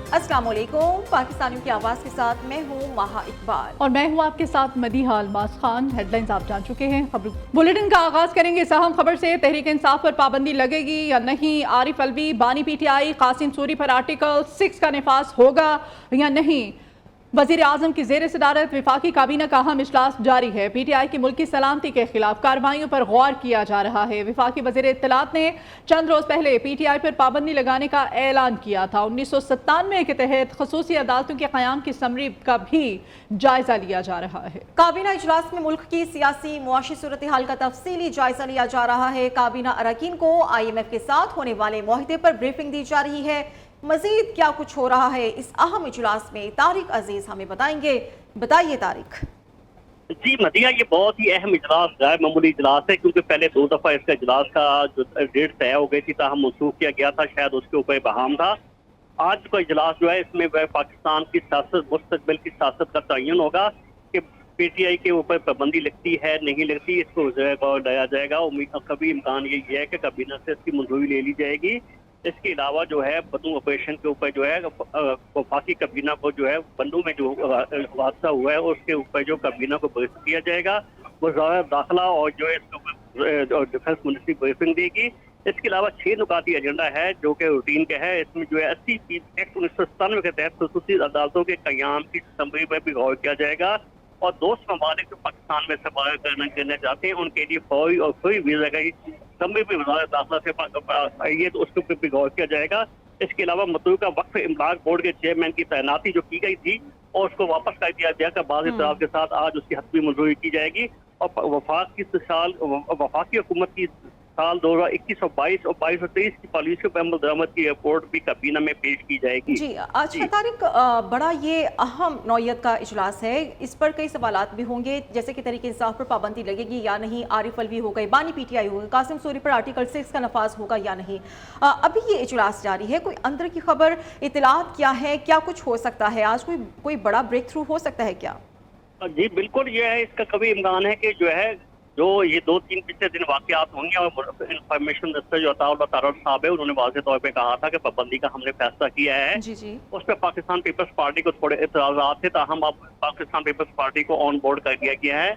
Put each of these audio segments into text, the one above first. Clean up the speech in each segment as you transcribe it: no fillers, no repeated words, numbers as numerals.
अस्सलामुअलैकुम, पाकिस्तानियों की आवाज़ के साथ मैं हूँ माहा इकबाल और मैं हूँ आपके साथ मदीहा अलमास खान। हेडलाइंस आप जान चुके हैं। खबर बुलेटिन का आगाज करेंगे इस अहम खबर से। तहरीक इंसाफ पर पाबंदी लगेगी या नहीं? आरिफ अलवी, बानी PTI, कासिम सूरी पर आर्टिकल 6 का नफाज होगा या नहीं? वज़ीर आज़म की ज़ेर सदारत वफाकी काबीना का अहम इजलास जारी है। PTI की मुल्की सलामती के खिलाफ कार्रवाइयों पर गौर किया जा रहा है। वफाकी वज़ीर इत्तलात ने चंद रोज़ पहले PTI पर पाबंदी लगाने का ऐलान किया था। 1997 के तहत खसूसी अदालतों के क़याम की समरी का भी जायजा लिया जा रहा है। काबीना इजलास में मुल्क की सियासी मुआशी सूरत हाल का तफसीली जायजा लिया जा रहा है। काबीना अरकान को IMF के साथ होने वाले मुआहदे पर ब्रीफिंग दी जा रही है। मजीद क्या कुछ हो रहा है इस अहम इजलास में, तारिक अजीज हमें बताएंगे। बताइए तारिक। जी मदिया, ये बहुत ही अहम इजलास गैर मामूली इजलास है, क्योंकि पहले 2 दफा इसका इजलास का जो डेट तय हो गई थी ताहम मनसूख किया गया था, शायद उसके ऊपर बहाम था। आज का इजलास जो है इसमें वह पाकिस्तान की सियासत, मुस्तकबिल की सियासत का तयन होगा कि PTI के ऊपर पाबंदी लगती है नहीं लगती, इसको गौर लाया जाएगा। कभी इम्कान यही है कि काबीना से इसकी मंजूरी ले ली जाएगी। इसके अलावा जो है बंदूक ऑपरेशन के ऊपर जो है वफाकी काबीना को जो है बंदूक में जो हादसा हुआ है उसके ऊपर जो काबीना को ब्रीफ किया जाएगा। वज़ारत दाखिला और जो है इसके डिफेंस मिनिस्ट्री ब्रीफिंग देगी। इसके अलावा 6 नुकाती एजेंडा है जो कि रूटीन का है। इसमें जो है 80 एक्ट 1997 के तहत खसूसी अदालतों के क़याम की समरी पर भी गौर किया जाएगा और दोस्त ममालिक जो पाकिस्तान में सफाया करना चाहते हैं उनके लिए फौरी और फ्री वीजा की समरी पर वज़ारत दाखिला से आइए तो उसके ऊपर भी गौर किया जाएगा। इसके अलावा मतलूका वक्फ इमलाक बोर्ड के चेयरमैन की तैनाती जो की गई थी और उसको वापस कर दिया गया कि बाद इतराज़ के साथ आज उसकी हतमी मंजूरी की जाएगी और वफाकी हुकूमत की साल 2021 और 22 और 22 और 23 की पॉलिसी पर अमल दरामद की रिपोर्ट भी काबीना में पेश की जाएगी। जी अच्छा तारिक, बड़ा ये अहम नौयत का इजलास है, इस पर कई सवालात भी होंगे, जैसे कि तहरीक इंसाफ पर पाबंदी लगेगी या नहीं, आरिफ अलवी हो गए, बानी PTI हो गए, कासिम सूरी पर आर्टिकल 6 का नफाज होगा या नहीं। अभी ये इजलास जारी है, कोई अंदर की खबर इतलात क्या है, क्या कुछ हो सकता है आज? कोई बड़ा ब्रेक थ्रू हो सकता है क्या? जी बिल्कुल, ये है, इसका कभी इम्कान है कि जो है जो ये 2-3 पिछले दिन वाकयात होंगे और इंफॉर्मेशन मिनिस्टर जो अताउल्लाह तारड़ साहब है उन्होंने वाज़ेह तौर पे कहा था कि पाबंदी का हमने फैसला किया है। जी जी। उस पर पाकिस्तान पीपल्स पार्टी को थोड़े एतराज़ात थे, ताहम अब पाकिस्तान पीपल्स पार्टी को ऑन बोर्ड कर दिया गया है।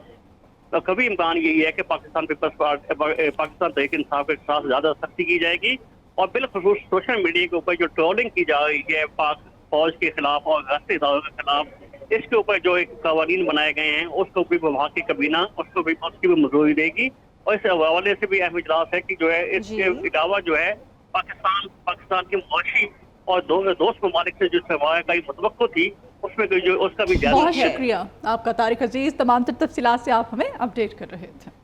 तो कभी इम्कान यही है कि पाकिस्तान तहरीक इंसाफ के साथ ज़्यादा सख्ती की जाएगी और बिलखुसूस सोशल मीडिया के ऊपर जो ट्रोलिंग की जा रही है पाक फौज के खिलाफ और गश्ती इदारों के खिलाफ, इसके ऊपर जो एक कवानीन बनाए गए हैं उसको भी वफाकी काबीना उसकी भी मंजूरी देगी। और इस हवाले से भी अहम इजलास है कि जो है इसके अलावा जो है पाकिस्तान की मुआशी और दोस्त ममालिक से जो सरमाया का मुतवक्को थी उसमें जो उसका भी जायजा। बहुत शुक्रिया आपका तारिक अजीज, तमाम तफसीलात से आप हमें अपडेट कर रहे थे।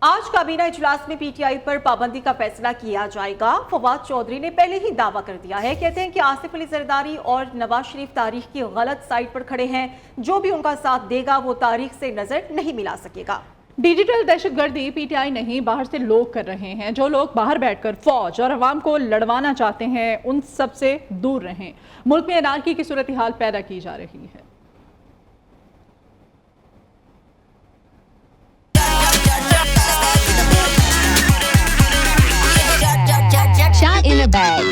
आज काबीना इजलास में PTI पर पाबंदी का फैसला किया जाएगा। फवाद चौधरी ने पहले ही दावा कर दिया है, कहते हैं कि आसिफ अली जरदारी और नवाज शरीफ तारीख की गलत साइड पर खड़े हैं, जो भी उनका साथ देगा वो तारीख से नजर नहीं मिला सकेगा। डिजिटल दहशतगर्दी PTI नहीं, बाहर से लोग कर रहे हैं। जो लोग बाहर बैठकर फौज और अवाम को लड़वाना चाहते हैं उन सब से दूर रहें। मुल्क में अनारकी की सूरत हाल पैदा की जा रही है। Shot in a bag.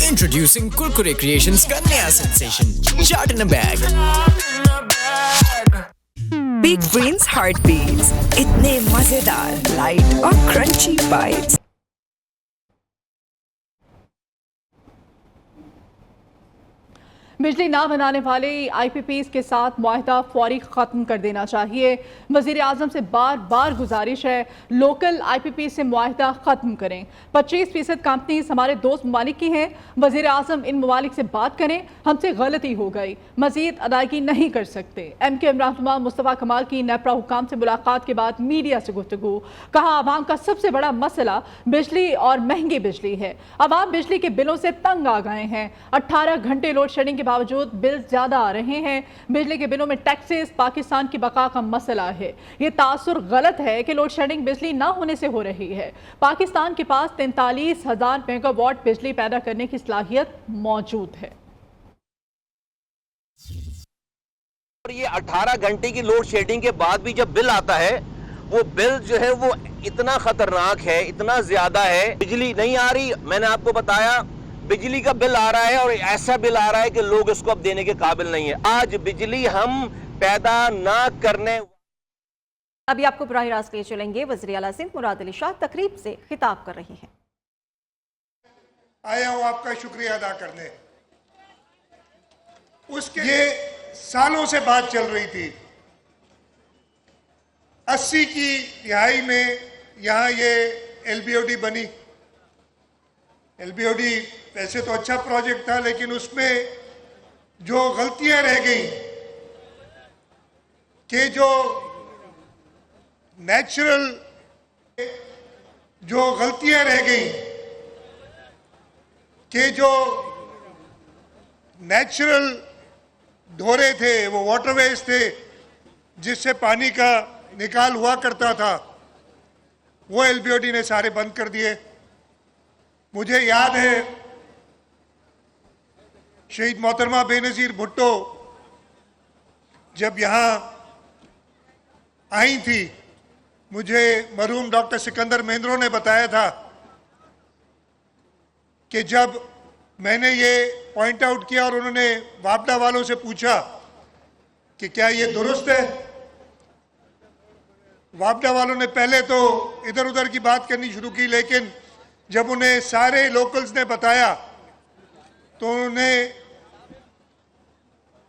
Introducing Kurkure Creations का नया sensation, Shot in a Bag. Big Brains Heartbeats, इतने मजेदार, light और crunchy bites. बिजली ना बनाने वाले IPPs के साथ मुआहदा फौरी ख़त्म कर देना चाहिए। वज़ीर आज़म से बार बार गुजारिश है, लोकल IPP से मुआहदा ख़त्म करें। 25% कंपनीज हमारे दोस्त ममालिक की हैं। वज़ीर आज़म इन ममालिक से बात करें, हमसे गलती हो गई, मज़ीद अदायगी नहीं कर सकते। MKM रहनुमा मुस्तफ़ा कमाल की नेपरा हुकाम से मुलाकात के बाद मीडिया से गुफ्तगू, कहा आवाम का सबसे बड़ा मसला बिजली और महंगी बिजली है। आवाम बिजली के बिलों से तंग आ गए हैं। 18 घंटे लोड शेडिंग के बावजूद बिल ज्यादा आ रहे हैं। बिजली के बिलों में टैक्सेस पाकिस्तान की बका का मसला है। ये तासुर गलत है कि लोड शेडिंग बिजली ना होने से हो रही है। पाकिस्तान के पास 43,000 मेगावाट बिजली पैदा करने की सलाहियत मौजूद है। और ये 18 घंटे की लोड शेडिंग के बाद भी जब बिल आता है वो बिल जो है वो इतना खतरनाक है, इतना ज्यादा है। बिजली नहीं आ रही, मैंने आपको बताया बिजली का बिल आ रहा है और ऐसा बिल आ रहा है कि लोग इसको अब देने के काबिल नहीं है। आज बिजली हम पैदा ना करने। अभी आपको बराह रास्त ले चलेंगे। वज़ीर आला सिंध मुराद अली शाह तकरीब से खिताब कर रहे हैं। आया हूं आपका शुक्रिया अदा करने। उसके ये सालों से बात चल रही थी। 80 की दिहाई में यहाँ ये LBOD बनी। LBOD वैसे तो अच्छा प्रोजेक्ट था, लेकिन उसमें जो गलतियां रह गई कि जो नेचुरल ढोरे थे, वो वाटरवेज थे जिससे पानी का निकाल हुआ करता था, वो LBOD ने सारे बंद कर दिए। मुझे याद है शहीद मोहतरमा बेनज़ीर भुट्टो जब यहाँ आई थी, मुझे मरहूम डॉक्टर सिकंदर महेंद्रो ने बताया था कि जब मैंने ये पॉइंट आउट किया और उन्होंने वापडा वालों से पूछा कि क्या ये दुरुस्त है, वापडा वालों ने पहले तो इधर उधर की बात करनी शुरू की, लेकिन जब उन्हें सारे लोकल्स ने बताया तो उन्हें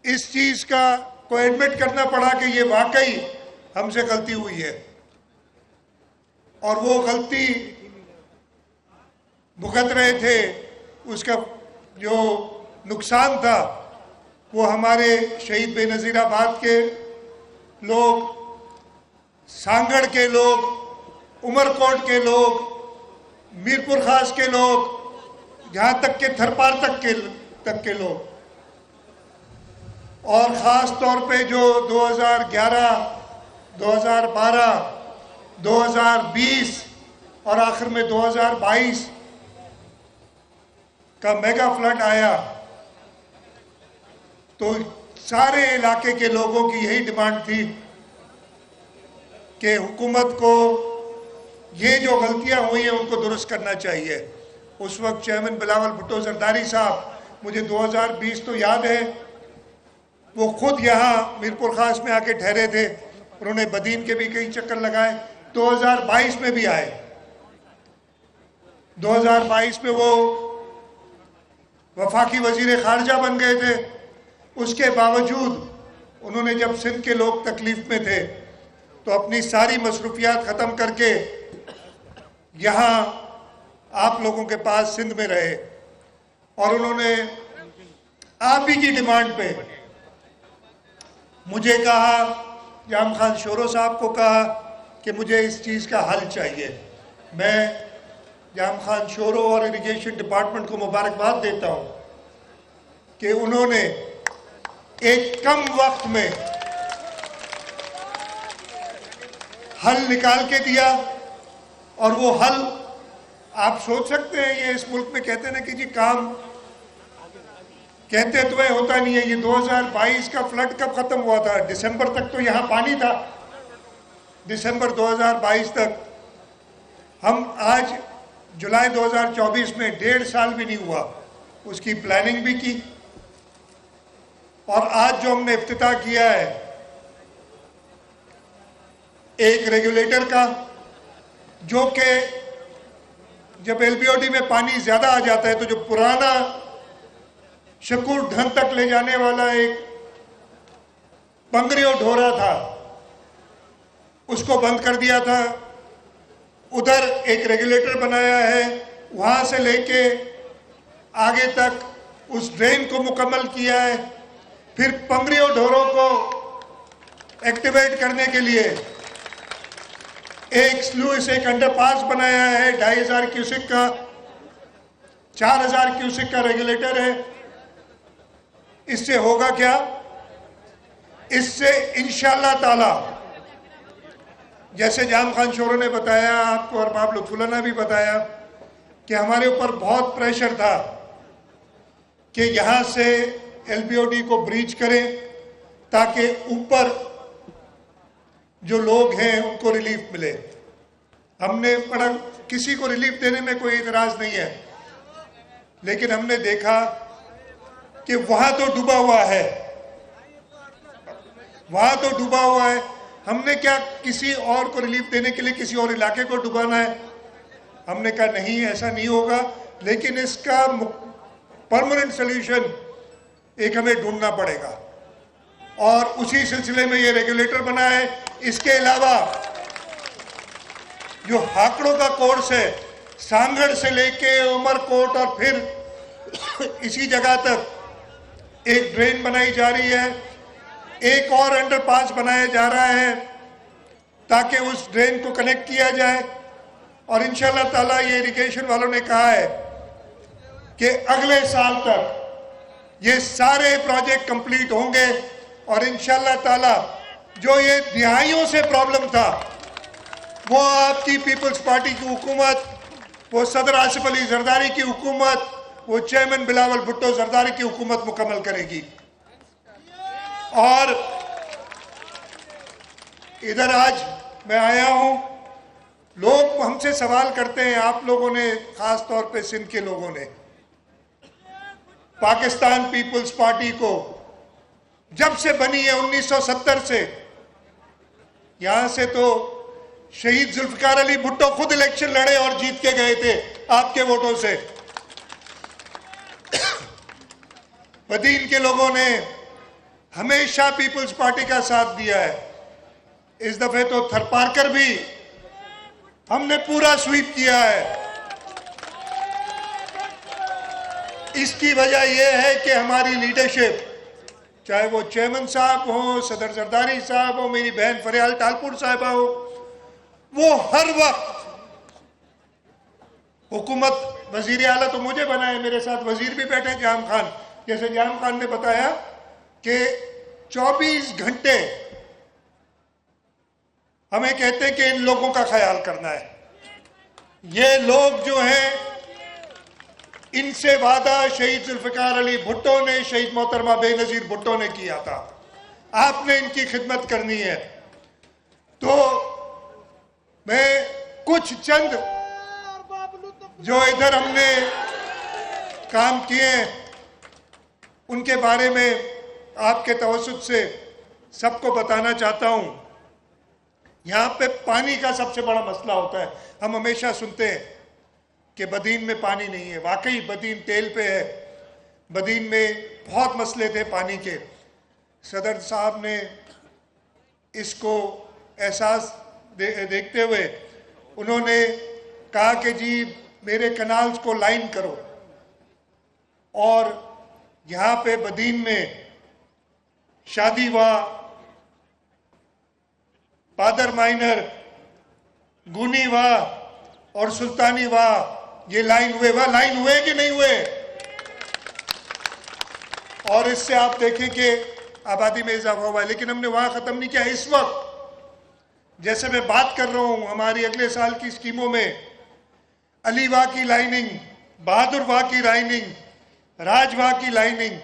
इस चीज को एडमिट करना पड़ा कि ये वाकई हमसे गलती हुई है और वो गलती भुगत रहे थे। उसका जो नुकसान था वो हमारे शहीद बेनज़ीराबाद के लोग, सांगड़ के लोग, उमरकोट के लोग, मीरपुर खास के लोग, यहाँ तक के थरपार तक के लोग, और ख़ास तौर पे जो 2011, 2012, 2020 और आखिर में 2022 का मेगा फ्लड आया, तो सारे इलाके के लोगों की यही डिमांड थी कि हुकूमत को ये जो गलतियां हुई हैं उनको दुरुस्त करना चाहिए। उस वक्त चेयरमैन बिलावल भुट्टो जरदारी साहब, मुझे 2020 तो याद है, वो खुद यहाँ मीरपुर खास में आके ठहरे थे। उन्होंने बदीन के भी कई चक्कर लगाए। 2022 में भी आए। 2022 में वो वफाकी वजीर खारजा बन गए थे। उसके बावजूद उन्होंने, जब सिंध के लोग तकलीफ में थे, तो अपनी सारी मसरूफियात ख़त्म करके यहाँ आप लोगों के पास सिंध में रहे और उन्होंने आप ही की डिमांड पे मुझे कहा, जाम खान शोरो साहब को कहा कि मुझे इस चीज़ का हल चाहिए। मैं जाम खान शोरो और इरिगेशन डिपार्टमेंट को मुबारकबाद देता हूँ कि उन्होंने एक कम वक्त में हल निकाल के दिया। और वो हल, आप सोच सकते हैं, ये इस मुल्क में कहते हैं ना कि जी काम कहते तो होता नहीं है। ये 2022 का फ्लड कब खत्म हुआ था? दिसंबर तक तो यहाँ पानी था, दिसंबर 2022 तक। हम आज जुलाई 2024 में 1.5 साल भी नहीं हुआ, उसकी प्लानिंग भी की। और आज जो हमने इफ्तिताह किया है एक रेगुलेटर का, जो कि जब LBOD में पानी ज्यादा आ जाता है तो जो पुराना शकूर ढंग तक ले जाने वाला एक पंगरियो ढोरा था, उसको बंद कर दिया था। उधर एक रेगुलेटर बनाया है, वहां से लेके आगे तक उस ड्रेन को मुकम्मल किया है। फिर पंगरियो ढोरों को एक्टिवेट करने के लिए एक स्लूइस, एक अंडरपास बनाया है 2500 क्यूसिक का, 4000 क्यूसिक का रेगुलेटर है। इससे होगा क्या? इससे इंशाअल्लाह ताला, जैसे जाम खान शोरो ने बताया आपको और बाब लुत्फुल्लाह ने भी बताया कि हमारे ऊपर बहुत प्रेशर था कि यहाँ से LBOD को ब्रीच करें ताकि ऊपर जो लोग हैं उनको रिलीफ मिले। हमने बड़ा, किसी को रिलीफ देने में कोई इतराज नहीं है, लेकिन हमने देखा कि वहां तो डूबा हुआ है, वहां तो डूबा हुआ है। हमने क्या किसी और को रिलीफ देने के लिए किसी और इलाके को डुबाना है? हमने कहा नहीं, ऐसा नहीं होगा, लेकिन इसका परमानेंट सॉल्यूशन एक हमें ढूंढना पड़ेगा और उसी सिलसिले में ये रेगुलेटर बना है। इसके अलावा जो हाकड़ों का कोर्स है, सांगड़ से लेके उमरकोट और फिर इसी जगह तक एक ड्रेन बनाई जा रही है, एक और अंडरपास बनाया जा रहा है ताकि उस ड्रेन को कनेक्ट किया जाए। और इंशाल्लाह ताला ये इरिगेशन वालों ने कहा है कि अगले साल तक ये सारे प्रोजेक्ट कंप्लीट होंगे और इंशाल्लाह ताला जो ये दिहाइयों से प्रॉब्लम था वो आपकी पीपल्स पार्टी की हुकूमत, वो सदर आसिफ अली जरदारी की हुकूमत, वो चेयरमैन बिलावल भुट्टो जरदारी की हुकूमत मुकम्मल करेगी। और इधर आज मैं आया हूं, लोग हमसे सवाल करते हैं, आप लोगों ने, खास तौर पे सिंध के लोगों ने, पाकिस्तान पीपल्स पार्टी को जब से बनी है 1970 से, यहां से तो शहीद जुल्फिकार अली भुट्टो खुद इलेक्शन लड़े और जीत के गए थे आपके वोटों से। बदीन के लोगों ने हमेशा पीपल्स पार्टी का साथ दिया है। इस दफे तो थरपारकर भी हमने पूरा स्वीप किया है। इसकी वजह यह है कि हमारी लीडरशिप, चाहे वो चेयरमैन साहब हो, सदर जरदारी साहब हो, मेरी बहन फरियाल टालपुर साहिबा हो, वो हर वक्त हुकूमत, वजीर आला तो मुझे बनाए, मेरे साथ वजीर भी बैठे जाम खान, जैसे जाम खान ने बताया कि 24 घंटे हमें कहते हैं कि इन लोगों का ख्याल करना है। ये लोग जो हैं, इनसे वादा शहीद जुल्फिकार अली भुट्टो ने, शहीद मोहतरमा बेनजीर भुट्टो ने किया था, आपने इनकी खिदमत करनी है। तो मैं कुछ चंद जो इधर हमने काम किए उनके बारे में आपके तवज्जुह से सबको बताना चाहता हूं। यहाँ पे पानी का सबसे बड़ा मसला होता है। हम हमेशा सुनते हैं कि बदीन में पानी नहीं है, वाकई बदीन तेल पे है। बदीन में बहुत मसले थे पानी के। सदर साहब ने इसको एहसास देखते हुए उन्होंने कहा कि जी मेरे कनाल्स को लाइन करो, और यहाँ पे बदीन में शादी वाह, पादर माइनर, गुनी वाह और सुल्तानी वाह, ये लाइन हुए, वह लाइन हुए कि नहीं हुए? और इससे आप देखें कि आबादी में इजाफा हुआ है। लेकिन हमने वहां खत्म नहीं किया। इस वक्त जैसे मैं बात कर रहा हूं, हमारी अगले साल की स्कीमों में अली वाह की लाइनिंग, बहादुर वाह की लाइनिंग, राज वाह की लाइनिंग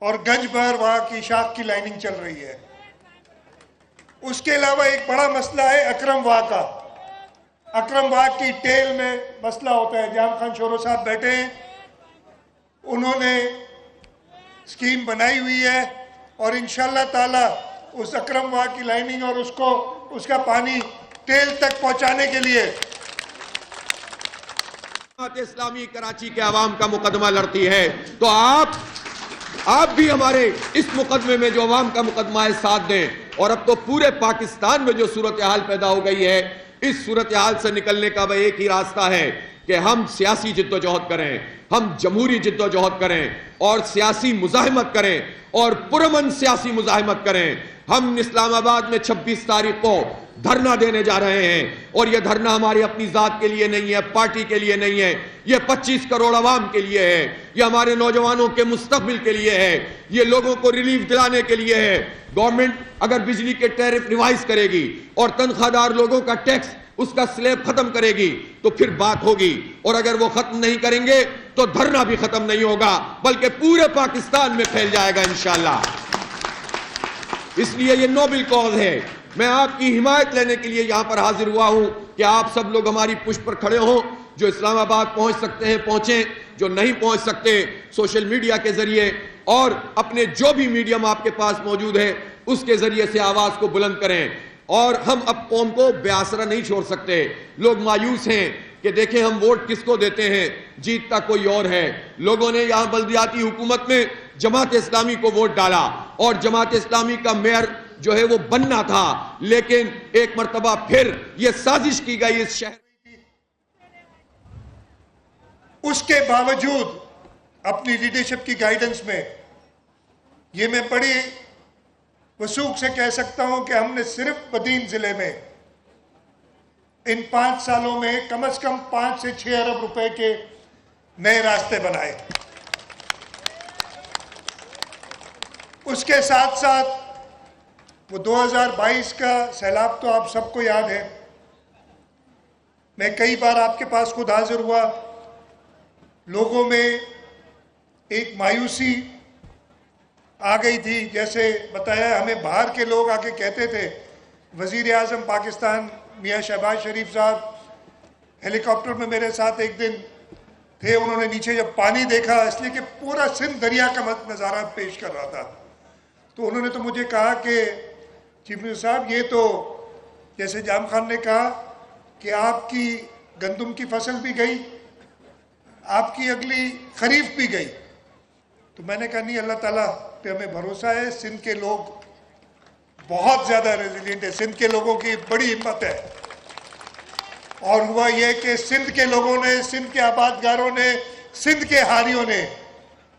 और गंज बहर वाह की शाख की लाइनिंग चल रही है। उसके अलावा एक बड़ा मसला है अकरम वाह का। अकरम वाह की टेल में मसला होता है। जाम खान शोरो साहब बैठे हैं, उन्होंने स्कीम बनाई हुई है और इंशाल्लाह ताला उस अकरम वाह की लाइनिंग और उसका पानी टेल तक पहुंचाने के लिए इस्लामी कराची के अवाम का मुकदमा लड़ती है, तो आप भी हमारे इस मुकदमे में जो अवाम का मुकदमा है साथ दें। और अब तो पूरे पाकिस्तान में जो सूरत हाल पैदा हो गई है, इस सूरत हाल से निकलने का वह एक ही रास्ता है कि हम सियासी जिद्दोजहद करें, हम जमहूरी जिद्दोजहद करें और सियासी मुजाहिमत करें और पुरअमन सियासी मुजाहिमत करें। हम इस्लामाबाद में 26 तारीख को धरना देने जा रहे हैं और यह धरना हमारी अपनी जात के लिए नहीं है, पार्टी के लिए नहीं है, यह 25 करोड़ अवाम के लिए है, यह हमारे नौजवानों के मुस्तकबिल के लिए है, ये लोगों को रिलीफ दिलाने के लिए है। गवर्नमेंट अगर बिजली के टैरिफ रिवाइज करेगी और तनख्वाहदार लोगों का टैक्स, उसका स्लैब खत्म करेगी तो फिर बात होगी, और अगर वो खत्म नहीं करेंगे तो धरना भी खत्म नहीं होगा, बल्कि पूरे पाकिस्तान में फैल जाएगा इंशाअल्लाह। इसलिए ये नोबल कॉज है मैं आपकी हिमायत लेने के लिए यहां पर हाजिर हुआ हूं कि आप सब लोग हमारी पुष्ट पर खड़े हों। जो इस्लामाबाद पहुंच सकते हैं पहुंचें, जो नहीं पहुंच सकते सोशल मीडिया के जरिए और अपने जो भी मीडियम आपके पास मौजूद है उसके जरिए से आवाज को बुलंद करें। और हम अब कौम को बेआसरा नहीं छोड़ सकते। लोग मायूस हैं कि देखें हम वोट किसको देते हैं, जीतता कोई और है। लोगों ने यहां बल्दियाती हुकूमत में जमात इस्लामी को वोट डाला और जमात इस्लामी का मेयर जो है वो बनना था, लेकिन एक मर्तबा फिर यह साजिश की गई इस शहर। उसके बावजूद अपनी लीडरशिप की गाइडेंस में ये मैं बड़ी वसूख से कह सकता हूं कि हमने सिर्फ बदीन जिले में इन 5 सालों में कम से कम 5 से 6 अरब रुपए के नए रास्ते बनाए। उसके साथ साथ वो 2022 का सैलाब तो आप सबको याद है। मैं कई बार आपके पास खुद हाजिर हुआ। लोगों में एक मायूसी आ गई थी। जैसे बताया, हमें बाहर के लोग आके कहते थे, वजीर आज़म पाकिस्तान मियाँ शहबाज शरीफ साहब हेलीकॉप्टर में मेरे साथ एक दिन थे। उन्होंने नीचे जब पानी देखा, इसलिए कि पूरा सिंध दरिया का नज़ारा पेश कर रहा था, तो उन्होंने तो मुझे कहा कि चीफ मिनिस्टर साहब, ये तो जैसे जाम खान ने कहा कि आपकी गंदम की फसल भी गई, आपकी अगली खरीफ भी गई। तो मैंने कहा नहीं, अल्लाह ताला पे हमें भरोसा है। सिंध के लोग बहुत ज़्यादा रेजिलिएंट है, सिंध के लोगों की बड़ी हिम्मत है। और हुआ यह कि सिंध के लोगों ने, सिंध के आबादगारों ने, सिंध के हारियों ने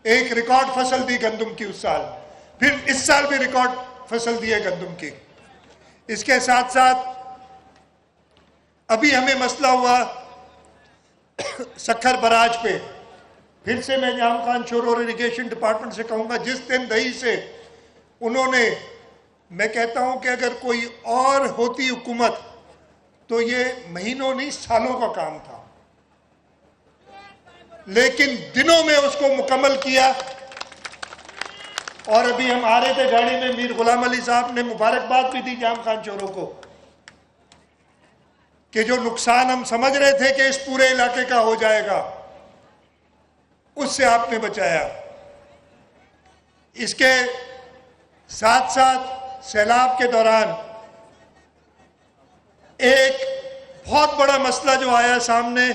एक रिकॉर्ड फसल दी गंदम की उस साल, फिर इस साल भी रिकॉर्ड फसल दी है गंदम की। इसके साथ साथ अभी हमें मसला हुआ सक्खर बराज पे। फिर से मैं जाम खान शोर और इरिगेशन डिपार्टमेंट से कहूँगा, जिस दिन दही से उन्होंने, मैं कहता हूँ कि अगर कोई और होती हुकूमत तो ये महीनों नहीं सालों का काम था, लेकिन दिनों में उसको मुकम्मल किया। और अभी हम आ रहे थे गाड़ी में, मीर गुलाम अली साहब ने मुबारकबाद भी दी जाम खान चोरों को कि जो नुकसान हम समझ रहे थे कि इस पूरे इलाके का हो जाएगा, उससे आपने बचाया। इसके साथ साथ सैलाब के दौरान एक बहुत बड़ा मसला जो आया सामने,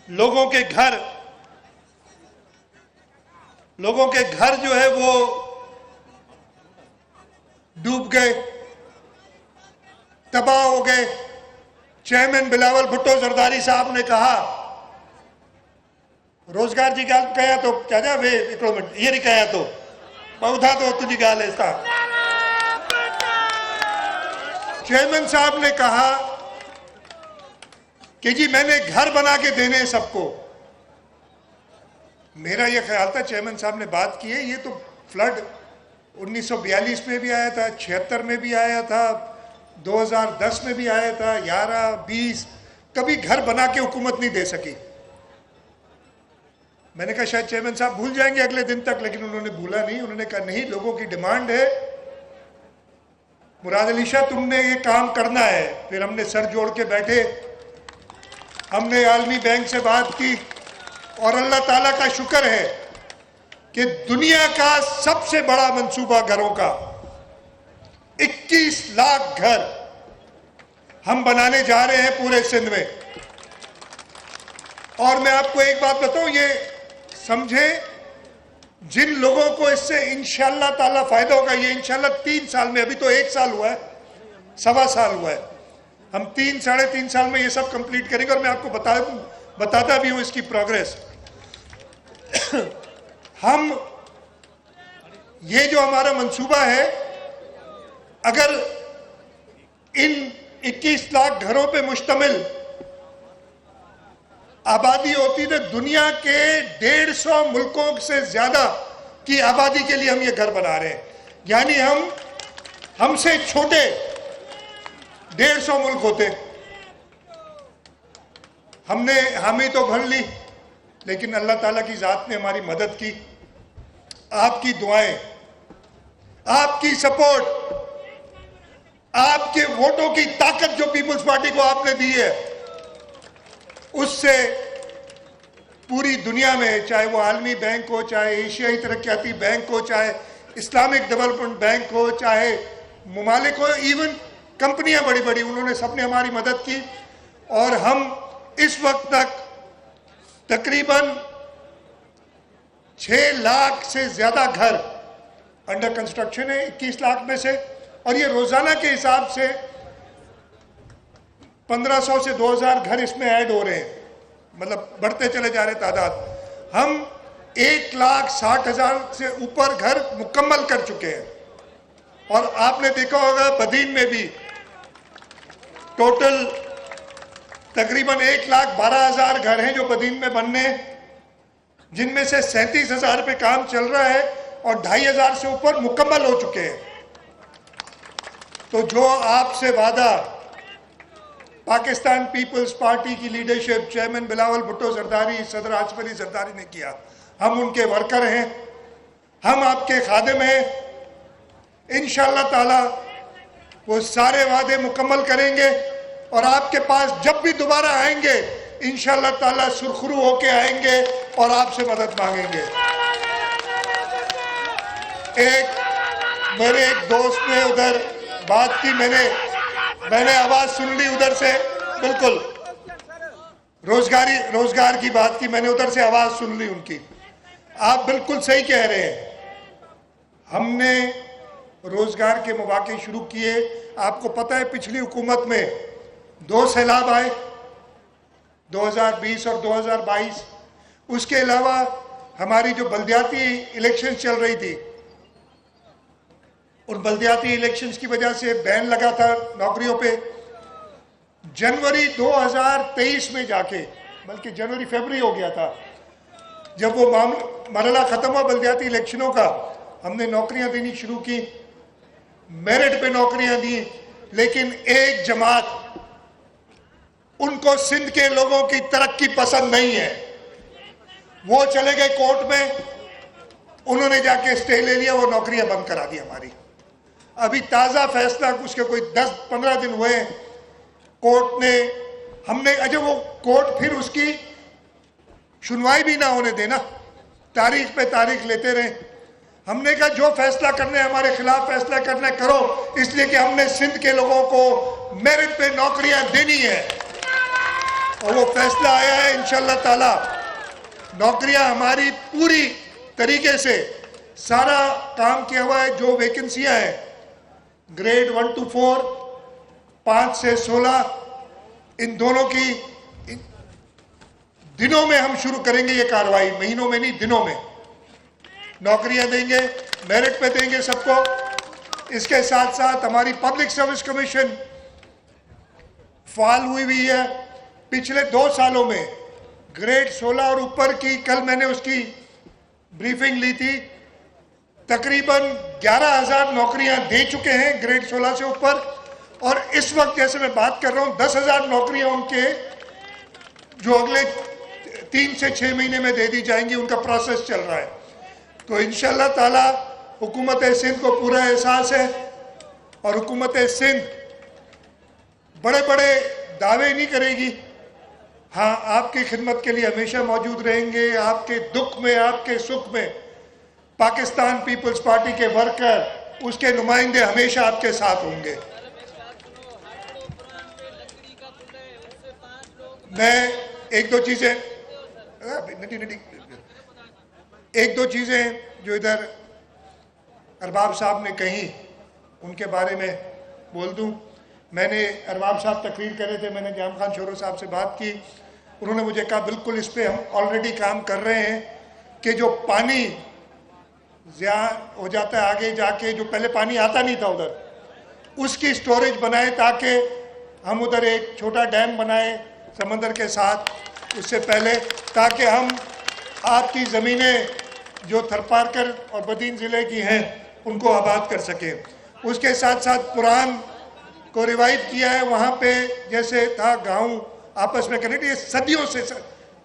लोगों के घर जो है वो डूब गए, तबाह हो गए। चेयरमैन बिलावल भुट्टो जरदारी साहब ने कहा, रोजगार जी गाल कया तो चाचा वे हिकिड़ो मिनट ये नहीं कया तो बहुधा तो तुझी गाल है। चेयरमैन साहब ने कहा कि जी मैंने घर बना के देने सबको। मेरा ये ख्याल था, चेयरमैन साहब ने बात की है, ये तो फ्लड 1942 में भी आया था, 76 में भी आया था, 2010 में भी आया था, 11, 20, कभी घर बना के हुकूमत नहीं दे सकी। मैंने कहा शायद चेयरमैन साहब भूल जाएंगे अगले दिन तक, लेकिन उन्होंने भूला नहीं। उन्होंने कहा नहीं, लोगों की डिमांड है, मुराद अली शाह तुमने ये काम करना है। फिर हमने सर जोड़ के बैठे, हमने आलमी बैंक से बात की, और अल्लाह ताला का शुक्र है कि दुनिया का सबसे बड़ा मंसूबा घरों का 21 लाख घर हम बनाने जा रहे हैं पूरे सिंध में। और मैं आपको एक बात बताऊं, ये समझे, जिन लोगों को इससे इंशाअल्लाह ताला फायदा होगा, ये इंशाअल्लाह 3 साल में, अभी तो 1 साल हुआ है, 1.25 साल हुआ है, हम 3 साढ़े 3 साल में ये सब कंप्लीट करेंगे। और मैं आपको बताता भी हूं इसकी प्रोग्रेस। हम ये जो हमारा मंसूबा है, अगर इन 21 लाख घरों पे मुश्तमिल आबादी होती तो दुनिया के 150 मुल्कों से ज्यादा की आबादी के लिए हम ये घर बना रहे हैं। यानी हमसे छोटे 150 मुल्क होते, हमने हामी तो भर ली, लेकिन अल्लाह ताला की जात ने हमारी मदद की। आपकी दुआएं, आपकी सपोर्ट, आपके वोटों की ताकत जो पीपल्स पार्टी को आपने दी है, उससे पूरी दुनिया में, चाहे वो आलमी बैंक हो, चाहे एशियाई तरक्याती बैंक हो, चाहे इस्लामिक डेवलपमेंट बैंक हो, चाहे मुमालिक हो, इवन कंपनियां बड़ी बड़ी, उन्होंने सबने हमारी मदद की। और हम इस वक्त तक तकरीबन 6 लाख से ज्यादा घर अंडर कंस्ट्रक्शन है 21 लाख में से, और ये रोजाना के हिसाब से 1500 से 2000 घर इसमें ऐड हो रहे हैं, मतलब बढ़ते चले जा रहे तादाद। हम 1,60,000 से ऊपर घर मुकम्मल कर चुके हैं। और आपने देखा होगा बदीन में भी टोटल तकरीबन 1,12,000 घर हैं जो बदीन में बनने, जिनमें से 37,000 पे काम चल रहा है और 2,500 से ऊपर मुकम्मल हो चुके हैं। तो जो आपसे वादा पाकिस्तान पीपल्स पार्टी की लीडरशिप, चेयरमैन बिलावल भुट्टो जरदारी, सदर आसिफ अली जरदारी ने किया, हम उनके वर्कर हैं, हम आपके खादिम हैं। इंशाअल्लाह ताला वो सारे वादे मुकम्मल करेंगे और आपके पास जब भी दोबारा आएंगे इंशाअल्लाह ताला सुरखरू होके आएंगे और आपसे मदद मांगेंगे। मेरे एक दोस्त ने उधर बात की, मैंने आवाज सुन ली उधर से, बिल्कुल रोजगार की बात की, मैंने उधर से आवाज सुन ली उनकी। आप बिल्कुल सही कह रहे हैं, हमने रोजगार के मौके शुरू किए। आपको पता है पिछली हुकूमत में 2 सैलाब आए, 2020 और 2022। उसके अलावा हमारी जो बल्दियाती इलेक्शन चल रही थी, उन बल्दियाती इलेक्शंस की वजह से बैन लगा था नौकरियों पे। जनवरी 2023 में जाके, बल्कि जनवरी फरवरी हो गया था, जब वो मरला खत्म हुआ बल्दियाती इलेक्शनों का, हमने नौकरियां देनी शुरू की, मेरिट पे नौकरियां दी। लेकिन एक जमात, उनको सिंध के लोगों की तरक्की पसंद नहीं है, वो चले गए कोर्ट में, उन्होंने जाके स्टे ले लिया, वो नौकरियां बंद करा दी हमारी। अभी ताज़ा फैसला, उसके कोई 10-15 दिन हुए, कोर्ट ने, हमने अजय वो कोर्ट फिर उसकी सुनवाई भी ना होने देना, तारीख पे तारीख लेते रहे। हमने कहा जो फैसला करने हमारे खिलाफ फैसला करना करो, इसलिए कि हमने सिंध के लोगों को मेरिट पे नौकरियां देनी है। और वो फैसला आया है, इंशाअल्लाह ताला नौकरियां हमारी पूरी तरीके से, सारा काम किया हुआ है। जो वैकेंसियां हैं ग्रेड 1 to 4, 5 से 16, इन दोनों की दिनों में हम शुरू करेंगे ये कार्रवाई, महीनों में नहीं, दिनों में नौकरियां देंगे, मेरिट पे देंगे सबको। इसके साथ साथ हमारी पब्लिक सर्विस कमीशन फाल हुई है। पिछले 2 सालों में ग्रेड 16 और ऊपर की, कल मैंने उसकी ब्रीफिंग ली थी, तकरीबन 11,000 नौकरियां दे चुके हैं ग्रेड 16 से ऊपर। और इस वक्त जैसे मैं बात कर रहा हूं 10,000 नौकरियां उनके जो अगले 3 से 6 महीने में दे दी जाएंगी, उनका प्रोसेस चल रहा है। तो इंशाअल्लाह ताला हुकूमत सिंध को पूरा एहसास है, और हुकूमत सिंध बड़े बड़े दावे नहीं करेगी। हाँ, आपकी खिदमत के लिए हमेशा मौजूद रहेंगे, आपके दुख में, आपके सुख में पाकिस्तान पीपल्स पार्टी के वर्कर, उसके नुमाइंदे हमेशा आपके साथ होंगे। मैं एक दो चीज़ें जो इधर अरबाब साहब ने कही, उनके बारे में बोल दूं। मैंने, अरबाब साहब तकरीर कर रहे थे, मैंने जाम खान शोरो साहब से बात की, उन्होंने मुझे कहा बिल्कुल इस पे हम ऑलरेडी काम कर रहे हैं कि जो पानी ज़्यादा हो जाता है आगे जाके, जो पहले पानी आता नहीं था उधर, उसकी स्टोरेज बनाए, ताकि हम उधर एक छोटा डैम बनाए समंदर के साथ उससे पहले, ताकि हम आपकी ज़मीनें जो थरपारकर और बदीन ज़िले की हैं उनको आबाद कर सकें। उसके साथ साथ पुरान को रिवाइव किया है, वहाँ पे जैसे था गांव आपस में कनेक्ट, ये सदियों से,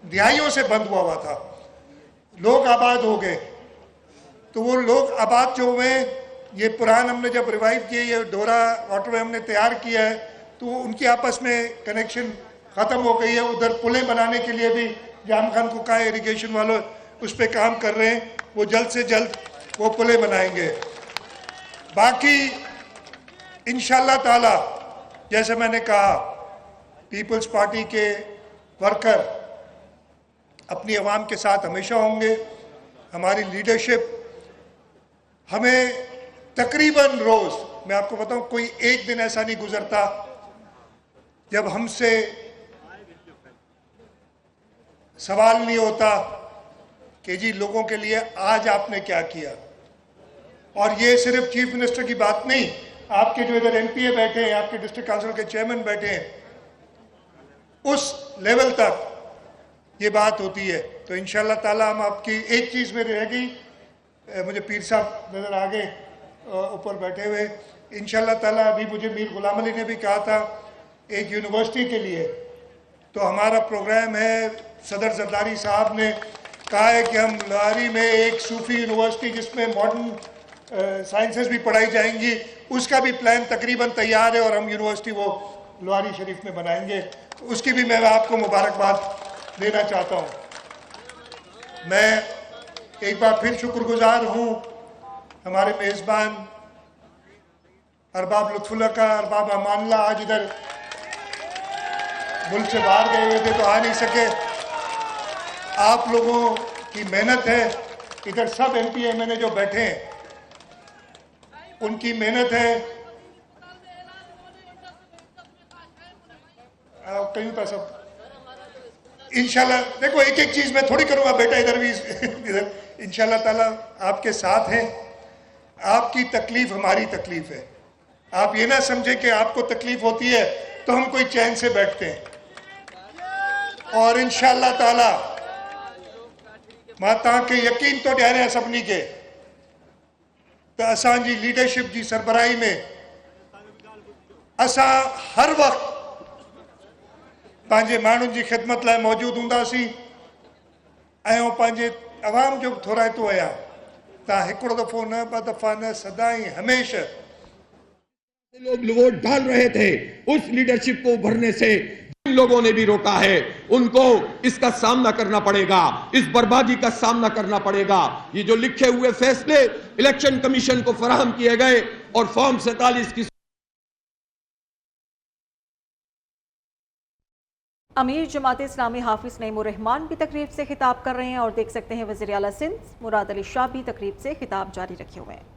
दिहाइयों से बंद हुआ था, लोग आबाद हो गए। तो वो लोग आबाद जो हुए, ये पुरान हमने जब रिवाइव किए, ये डोरा वाटरवे हमने तैयार किया है, तो उनकी आपस में कनेक्शन ख़त्म हो गई है। उधर पुलें बनाने के लिए भी जाम खान को कहा, इरिगेशन वालों उस पर काम कर रहे हैं, वो जल्द से जल्द वो पुलें बनाएंगे। बाकी इंशाल्लाह ताला जैसे मैंने कहा, पीपल्स पार्टी के वर्कर अपनी आवाम के साथ हमेशा होंगे। हमारी लीडरशिप हमें तकरीबन रोज़, मैं आपको बताऊं, कोई एक दिन ऐसा नहीं गुजरता जब हमसे सवाल नहीं होता कि जी लोगों के लिए आज आपने क्या किया। और ये सिर्फ चीफ मिनिस्टर की बात नहीं, आपके जो इधर एमपीए बैठे हैं, आपके डिस्ट्रिक्ट काउंसिल के चेयरमैन बैठे हैं, उस लेवल तक ये बात होती है। तो इंशाल्लाह ताला हम आपकी एक चीज़ में रह गई, मुझे पीर साहब नज़र आ गए ऊपर बैठे हुए, इंशाल्लाह ताला अभी मुझे मीर गुलाम अली ने भी कहा था एक यूनिवर्सिटी के लिए, तो हमारा प्रोग्राम है, सदर जरदारी साहब ने कहा है कि हम लोहारी में एक सूफी यूनिवर्सिटी जिसमें मॉडर्न साइंसेस भी पढ़ाई जाएंगी, उसका भी प्लान तकरीबन तैयार है और हम यूनिवर्सिटी वो लोहारी शरीफ में बनाएंगे। उसकी भी मैं आपको मुबारकबाद देना चाहता हूँ। मैं एक बार फिर शुक्रगुजार हूँ हमारे मेज़बान अरबाब लुत्फुल्लाह का। अरबाब अमानुल्लाह आज इधर मुल्क से बाहर गए हुए थे तो आ नहीं सके। आप लोगों की मेहनत है, इधर सब एमपी एमएनए जो बैठे हैं उनकी मेहनत है। कहीं था सब इंशाल्लाह। देखो एक एक चीज मैं थोड़ी करूंगा बेटा, इधर भी इधर इंशाल्लाह ताला आपके साथ हैं। आपकी तकलीफ हमारी तकलीफ है। आप ये ना समझे कि आपको तकलीफ होती है तो हम कोई चैन से बैठते हैं। और इंशाल्लाह ताला मां तव्हांखे यकीन तो ॾियारियां सभिनी खे त असांजी लीडरशिप जी सरबराही में असां हर वक्त पंहिंजे माण्हुनि जी ख़िदमत लाइ मौजूद हूंदासीं ऐं पंहिंजे आवाम जो थोराइतो आहियां। तव्हां हिकिड़ो दफ़ो न, ॿ दफ़ा न, सदाई हमेशा लोग वोट डाल रहे थे, उस लीडरशिप को उभरने से जिन लोगों ने भी रोका है उनको इसका सामना करना पड़ेगा, इस बर्बादी का सामना करना पड़ेगा। ये जो लिखे हुए फैसले इलेक्शन कमीशन को फराहम किए गए और फॉर्म 47 की अमीर जमात इस्लामी हाफिज नईमुर रहमान भी तकरीब से खिताब कर रहे हैं और देख सकते हैं वज़ीर आला सिंध मुराद अली शाह भी तकरीब से खिताब जारी रखे हुए हैं।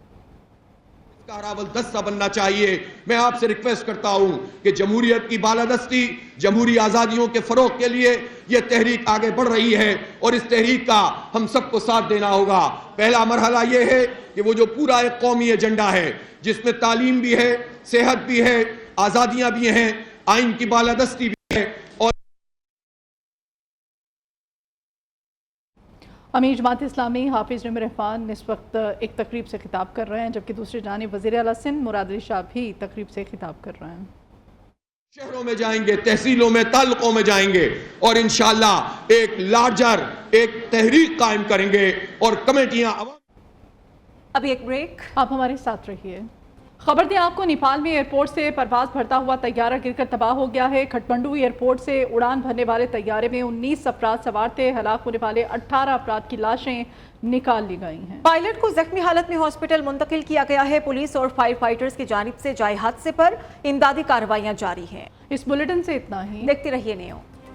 अरावल दस्ता बनना चाहिए। मैं आपसे रिक्वेस्ट करता हूं कि जमहूरियत की बालादस्ती, जमहूरी आजादियों के फरोग के लिए यह तहरीक आगे बढ़ रही है और इस तहरीक का हम सबको साथ देना होगा। पहला मरहला यह है कि वो जो पूरा एक कौमी एजेंडा है जिसमें तालीम भी है, सेहत भी है, आजादियां भी हैं, आइन की बालादस्ती भी है। और अमीर जमात इस्लामी हाफिज नईमुर रहमान इस वक्त एक तकरीब से खिताब कर रहे हैं, जबकि दूसरी जानिब वज़ीर आला सिंध मुराद अली शाह भी तकरीब से खिताब कर रहे हैं। शहरों में जाएंगे, तहसीलों में, ताल्लुकों में जाएंगे और इंशाअल्लाह एक लार्जर एक तहरीक कायम करेंगे और कमेटियां। अभी एक ब्रेक, आप हमारे साथ रहिए। खबर दें आपको, नेपाल में एयरपोर्ट से परवाज भरता हुआ तैयारा गिरकर तबाह हो गया है। खटमंडू एयरपोर्ट से उड़ान भरने वाले तैयारे में 19 अफराद सवार थे। हलाक होने वाले 18 अफराद की लाशें निकाल ली गई हैं। पायलट को जख्मी हालत में हॉस्पिटल मुंतकिल किया गया है। पुलिस और फायर फाइटर्स की जानिब से जाए हादसे पर इमदादी कार्रवाइयां जारी हैं। इस बुलेटिन से इतना ही। देखते रहिए नेओ।